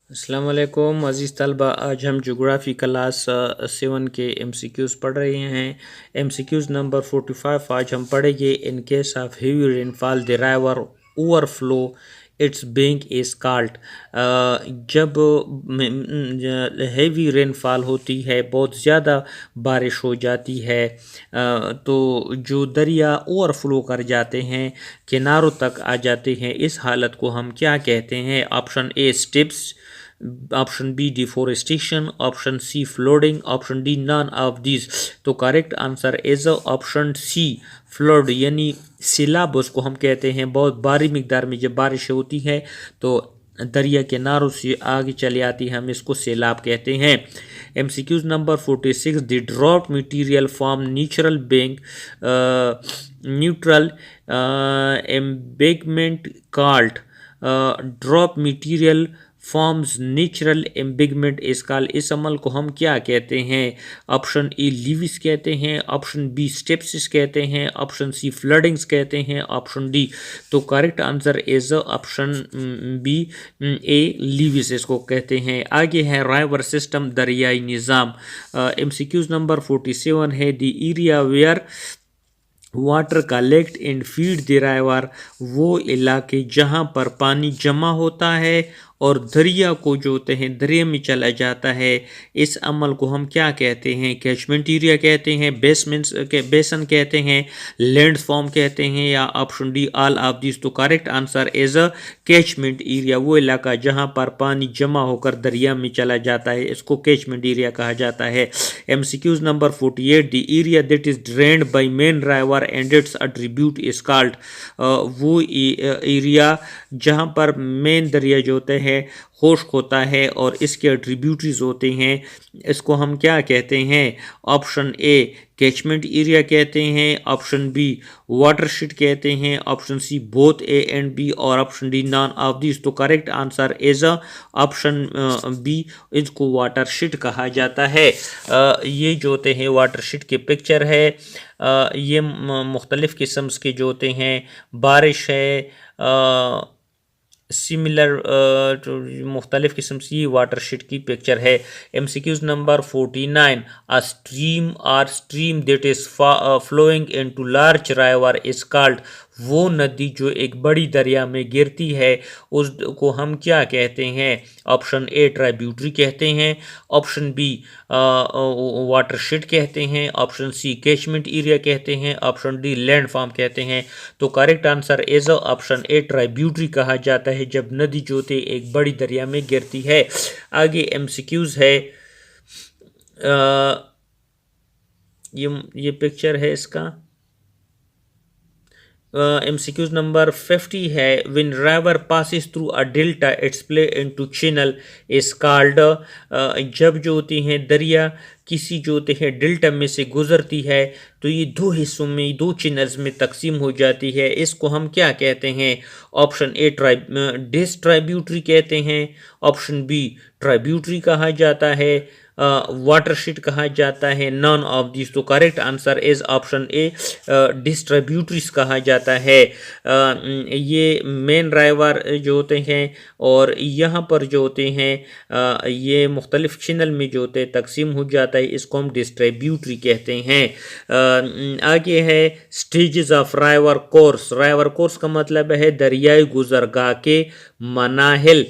अस्सलाम वालेकुम अज़ीज़ तलबा, आज हम जोग्राफ़ी क्लास 7 के MCQs पढ़ रहे हैं। MCQs नंबर 45 आज हम पढ़ेंगे। In case of heavy rainfall the river overflow it's bank is called. जब हेवी रेनफॉल होती है, बहुत ज़्यादा बारिश हो जाती है, तो जो दरिया ओवरफ्लो कर जाते हैं, किनारों तक आ जाते हैं, इस हालत को हम क्या कहते हैं? Option A steppes, option B deforestation, option C flooding, option D none of this. तो correct answer is option C flood, यानी सैलाब उसको हम कहते हैं। बहुत भारी मिकदार में जब बारिश होती है तो दरिया किनारों से आगे चली आती है, हम इसको सैलाब कहते हैं। MCQs number 46 the drop material form natural bank neutral embankment called. Drop material forms natural embankment इस काल, इस अमल को हम क्या कहते हैं? ऑप्शन ए लीविस कहते हैं, ऑप्शन बी स्टेप्सिस कहते हैं, ऑप्शन सी फ्लडिंग्स कहते हैं, ऑप्शन डी। तो correct answer is option B a levees इसको कहते हैं। आगे है रिवर सिस्टम, दरियाई निज़ाम। MCQs नंबर 47 है the area where water collect and feed the river, वो इलाके जहाँ पर पानी जमा होता है और दरिया को जो होते हैं दरिया में चला जाता है, इस अमल को हम क्या कहते हैं? कैचमेंट एरिया कहते हैं, बेसमेंट्स के बेसन कहते हैं, लैंड फॉर्म कहते हैं, या option D all of this. तो correct answer is a catchment area, वो इलाका जहाँ पर पानी जमा होकर दरिया में चला जाता है, इसको कैचमेंट एरिया कहा जाता है। MCQs number 48 the area that is drained by main river and its attribute is called. वो एरिया जहाँ पर मेन दरिया जो होते हैं खुश्क होता है और इसके ट्रिब्यूटरीज होते हैं, इसको हम क्या कहते हैं? ऑप्शन ए कैचमेंट एरिया कहते हैं, ऑप्शन बी वाटरशेड कहते हैं, option C both A and B, और option D none of this. तो correct answer is option B, इसको वाटरशेड कहा जाता है। ये जो होते हैं वाटरशेड के पिक्चर है, ये मुख्तलिफ़ किस्म के जो होते हैं, बारिश है, सिमिलर मुख्तलिफ़ किस्म की वाटरशेड की पिक्चर है। MCQs number 49 a stream or stream that is flowing into large river is called. वो नदी जो एक बड़ी दरिया में गिरती है, उसको हम क्या कहते हैं? ऑप्शन ए ट्राइब्यूटरी कहते हैं, ऑप्शन बी वाटरशेड कहते हैं, ऑप्शन सी कैचमेंट एरिया कहते हैं, ऑप्शन डी लैंड फॉर्म कहते हैं। तो correct answer is option A tributary कहा जाता है जब नदी जो होती एक बड़ी दरिया में गिरती है। आगे MCQs है, ये पिक्चर है इसका। MCQs नंबर 50 है win river passes through a delta it's play into channel is called. जब जो होती हैं दरिया किसी जो होते हैं डेल्टा में से गुजरती है, तो ये दो हिस्सों में, दो चैनल्स में तकसीम हो जाती है, इसको हम क्या कहते हैं? ऑप्शन ए डिस्ट्रीब्यूटरी कहते हैं, ऑप्शन बी ट्राइब्यूटरी कहा जाता है, वाटरशेड कहा जाता है, नॉन ऑफ दिस। तो correct answer is option A distributaries कहा जाता है। ये मेन रिवर जो होते हैं और यहाँ पर जो होते हैं ये मुख्तलिफ चैनल में जो होते हैं तकसीम हो जाता है, इसको हम डिस्ट्रीब्यूटरी कहते हैं। आगे है stages of river course. River course का मतलब है दरियाई गुजरगाह के मराहिल।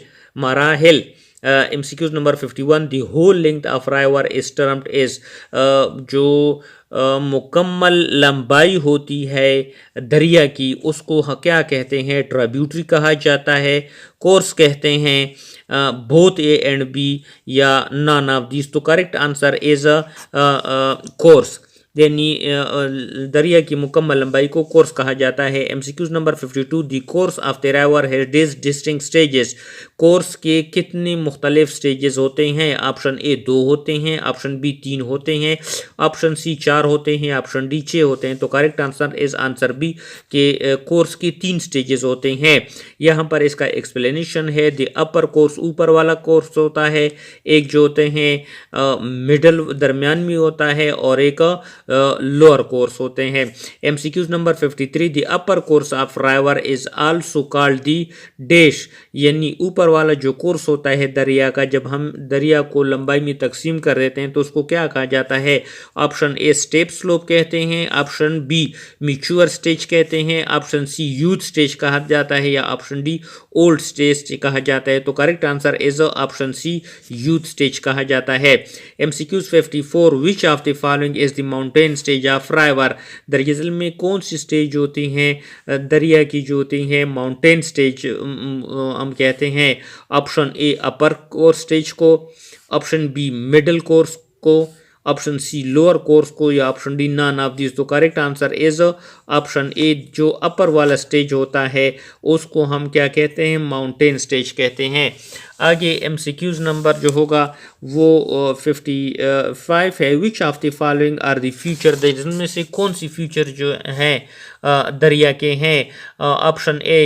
MCQs number 51 the whole length of river is termed is, जो मुकम्मल लंबाई होती है दरिया की, उसको क्या कहते हैं? ट्राइब्यूटरी कहा जाता है, कोर्स कहते हैं, बोथ ए एंड बी, या नॉन ऑफ दिस। तो करेक्ट आंसर इज कोर्स, यानी दरिया की मुकम्मल लंबाई को कोर्स कहा जाता है। MCQs number 52 the course of the river has distinct stages. Course के कितने मुख्तलिफ स्टेजेस होते हैं? ऑप्शन ए 2 होते हैं, ऑप्शन बी 3 होते हैं, ऑप्शन सी 4 होते हैं, ऑप्शन डी 6 होते हैं। तो correct answer is answer B के कोर्स के 3 स्टेजेस होते हैं। यहाँ पर इसका एक्सप्लेनेशन है, द अपर कोर्स ऊपर वाला कोर्स होता है, एक जो होते हैं मिडल दरमियान में होता है, और एक लोअर कोर्स होते हैं। MCQs number 53, the upper course of river is also called the dash, यानी ऊपर वाला जो कोर्स होता है दरिया का, जब हम दरिया को लंबाई में तकसीम कर देते हैं तो उसको क्या कहा जाता है? ऑप्शन ए स्टेप स्लोप कहते हैं, ऑप्शन बी मैच्योर स्टेज कहते हैं, ऑप्शन सी यूथ स्टेज कहा जाता है, या ऑप्शन डी ओल्ड स्टेज कहा जाता है। तो correct answer is option C youth stage कहा जाता है। MCQs 54, which of the following is the mountain stage of river, दरअसल में कौन सी स्टेज होती हैं दरिया की जो होती हैं माउंटेन स्टेज हम कहते हैं? Option A upper course stage को, ऑप्शन बी मिडिल कोर्स को, ऑप्शन सी लोअर कोर्स को, या option D none of this. तो correct answer is option A, जो अपर वाला स्टेज होता है उसको हम क्या कहते हैं? माउंटेन स्टेज कहते हैं। आगे MCQs नंबर जो होगा वो 55 है, which of the following are the features, जिनमें से कौन सी फ्यूचर जो हैं दरिया के हैं? ऑप्शन ए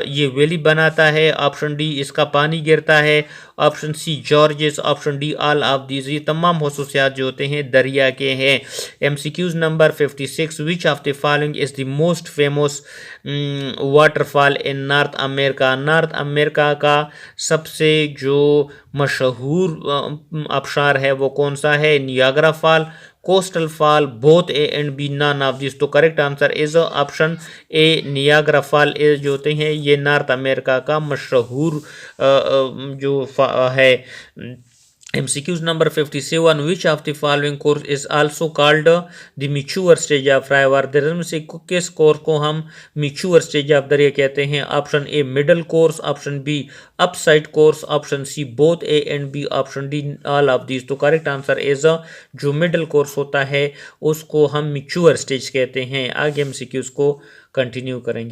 ये वैली बनाता है, ऑप्शन डी इसका पानी गिरता है, option C gorges, option D all of these. ये तमाम खसूसियात जो होते हैं दरिया के हैं। MCQs number 56, which of the following is the most famous waterfall in north America, north America का सबसे जो मशहूर आबशार है वो कौन सा है? Niagara fall, coastal fall, both A and B, none of this. तो correct answer is option A, Niagara fall जो होते हैं ये नॉर्थ अमेरिका का मशहूर जो है। MCQs number 57, which of the following course is also called the mature stage of river, दरिया में से किस कोर्स को हम मैच्योर स्टेज ऑफ दरिया कहते हैं? Option A middle course, option B upside course, option C both A and B, option D all of this. तो करेक्ट आंसर इज जो मिडिल कोर्स होता है उसको हम मैच्योर स्टेज कहते हैं। आगे MCQs को कंटिन्यू करेंगे।